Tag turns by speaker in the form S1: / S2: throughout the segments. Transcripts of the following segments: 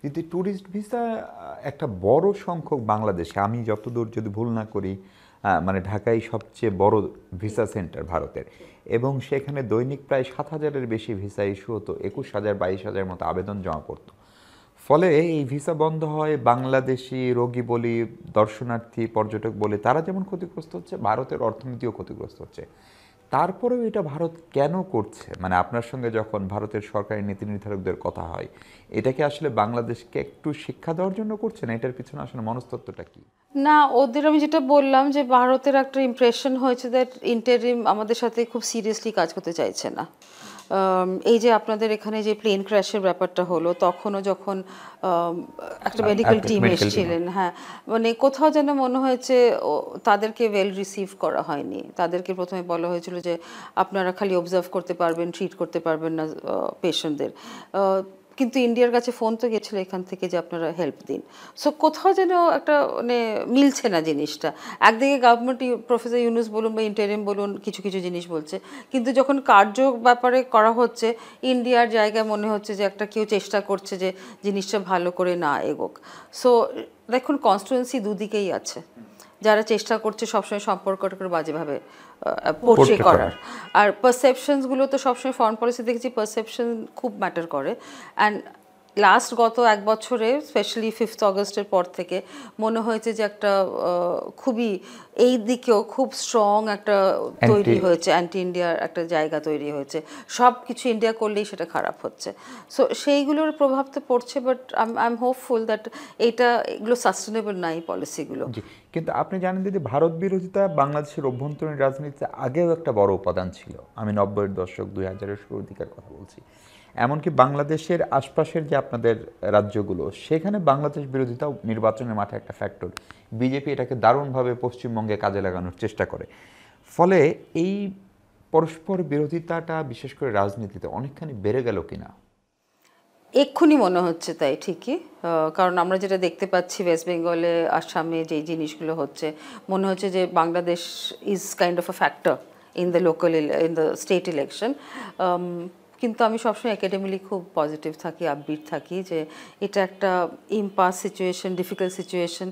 S1: কিন্তু tourist visa একটা বড় সংখ্যক বাংলাদেশে, আমি যতদূর যদি ভুল না করি, মানে ঢাকাই সবচেয়ে বড় ভিসা সেন্টার ভারতের, এবং সেখানে দৈনিক প্রায় 7,000-এর বেশি ভিসা ইস্যু হতো, 21,000 22,000 মতো আবেদন জমা পড়তো। ফলে এই ভিসা বন্ধ হয়, বাংলাদেশি রোগী বলি, দর্শনার্থী, পর্যটক বলি, তারা যেমন ক্ষতিগ্রস্ত হচ্ছে, ভারতের অর্থনীতিও ক্ষতিগ্রস্ত হচ্ছে। তারপরেও এটা ভারত কেন করছে? মানে আপনার সঙ্গে যখন ভারতের সরকারি নীতি নির্ধারকদের কথা হয়, এটা কি আসলে বাংলাদেশকে একটু শিক্ষা দেওয়ার জন্য করছে, না এটার পিছনে আসলে মনস্তত্ত্বটা কি?
S2: না, ওদের আমি যেটা বললাম যে ভারতের একটা ইমপ্রেশন হয়েছে দ্যাট ইন্টারিম আমাদের সাথে খুব সিরিয়াসলি কাজ করতে চাইছে না। এই যে আপনাদের এখানে যে প্লেন ক্র্যাশের ব্যাপারটা হলো, তখনও যখন একটা মেডিকেল টিম
S1: মেডিকেল টিম।
S2: এসেছিলেন, হ্যাঁ, মানে কোথাও যেন মনে হয়েছে তাদেরকে ওয়েল রিসিভ করা হয়নি। তাদেরকে প্রথমে বলা হয়েছিল যে আপনারা খালি অবজার্ভ করতে পারবেন, ট্রিট করতে পারবেন না পেশেন্টদের। কিন্তু ইন্ডিয়ার কাছে ফোন তো গেছিল এখান থেকে যে আপনারা হেল্প দিন। সো কোথাও যেন একটা মানে মিলছে না জিনিসটা। একদিকে গভর্নমেন্ট, প্রফেসর ইউনুস বলুন বা ইন্টারিম বলুন, কিছু কিছু জিনিস বলছে, কিন্তু যখন কার্য ব্যাপারে করা হচ্ছে, ইন্ডিয়ার জায়গায় মনে হচ্ছে যে একটা কেউ চেষ্টা করছে যে জিনিসটা ভালো করে না এগোক। সো দেখুন, কনস্টিটুয়েন্সি দুদিকেই আছে। যারা চেষ্টা করছে সবসময় সম্পর্কটাকে বাজেভাবে পোর্ট্রে
S1: পোর্ট্রে
S2: করার,
S1: করার।
S2: আর পারসেপশনসগুলো তো সবসময় ফরেন পলিসি দেখেছি, পারসেপশন খুব ম্যাটার করে। অ্যান্ড গত 1 বছরে স্পেশালি 5th অগস্টের পর থেকে মনে হয়েছে যে একটা খুবই এই দিকেও খুব স্ট্রং একটা
S1: অ্যান্টি।
S2: তৈরি হয়েছে, অ্যান্টি ইন্ডিয়ার একটা জায়গা তৈরি হয়েছে। সব কিছু ইন্ডিয়া করলেই সেটা খারাপ হচ্ছে। সো সেইগুলোর প্রভাব তো পড়ছে, but I am hopeful that এগুলো সাস্টেনেবল না, এই পলিসিগুলো।
S1: জি, কিন্তু আপনি জানেন দিদি, ভারত বিরোধিতা বাংলাদেশের অভ্যন্তরীণ রাজনীতিতে আগেও একটা বড় উপাদান ছিল। আমি 90-এর দশক, 2000-এর শুরুর দিকের কথা বলছি। এমনকি বাংলাদেশের আশপাশের যে আপনাদের রাজ্যগুলো, সেখানে বাংলাদেশ বিরোধিতাও নির্বাচনের মাঠে একটা ফ্যাক্টর। বিজেপি এটাকে দারুণভাবে পশ্চিমবঙ্গে কাজে লাগানোর চেষ্টা করে। ফলে এই পরস্পর বিরোধিতাটা বিশেষ করে রাজনীতিতে অনেকখানি বেড়ে গেল কিনা?
S2: এক্ষুনি মনে হচ্ছে তাই, ঠিকই। কারণ আমরা যেটা দেখতে পাচ্ছি ওয়েস্ট বেঙ্গলে, আসামে যেই জিনিসগুলো হচ্ছে, মনে হচ্ছে যে Bangladesh is kind of a factor in the state election. কিন্তু আমি সবসময় একাডেমিলি খুব পজিটিভ থাকি, আপবিট থাকি যে এটা একটা ইম্পাস সিচুয়েশন, ডিফিকাল্ট সিচুয়েশন।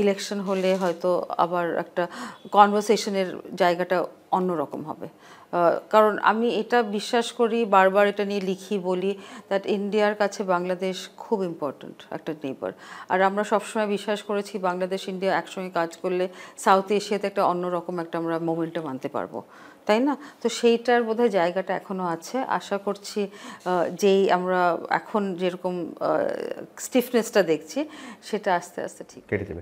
S2: ইলেকশন হলে হয়তো আবার একটা কনভারসেশনের জায়গাটা অন্যরকম হবে। কারণ আমি এটা বিশ্বাস করি, বারবার এটা নিয়ে লিখি, বলি, দ্যাট ইন্ডিয়ার কাছে বাংলাদেশ খুব ইম্পর্ট্যান্ট একটা নেইবার। আর আমরা সবসময় বিশ্বাস করেছি বাংলাদেশ ইন্ডিয়া একসঙ্গে কাজ করলে সাউথ এশিয়াতে একটা অন্যরকম একটা আমরা মোমেন্টাম আনতে পারবো, তাই না? তো সেইটার বোধহয় জায়গাটা এখনও আছে। আশা করছি যেই আমরা এখন যেরকম স্টিফনেসটা দেখছি, সেটা আস্তে আস্তে ঠিক
S1: কেটে যাবে।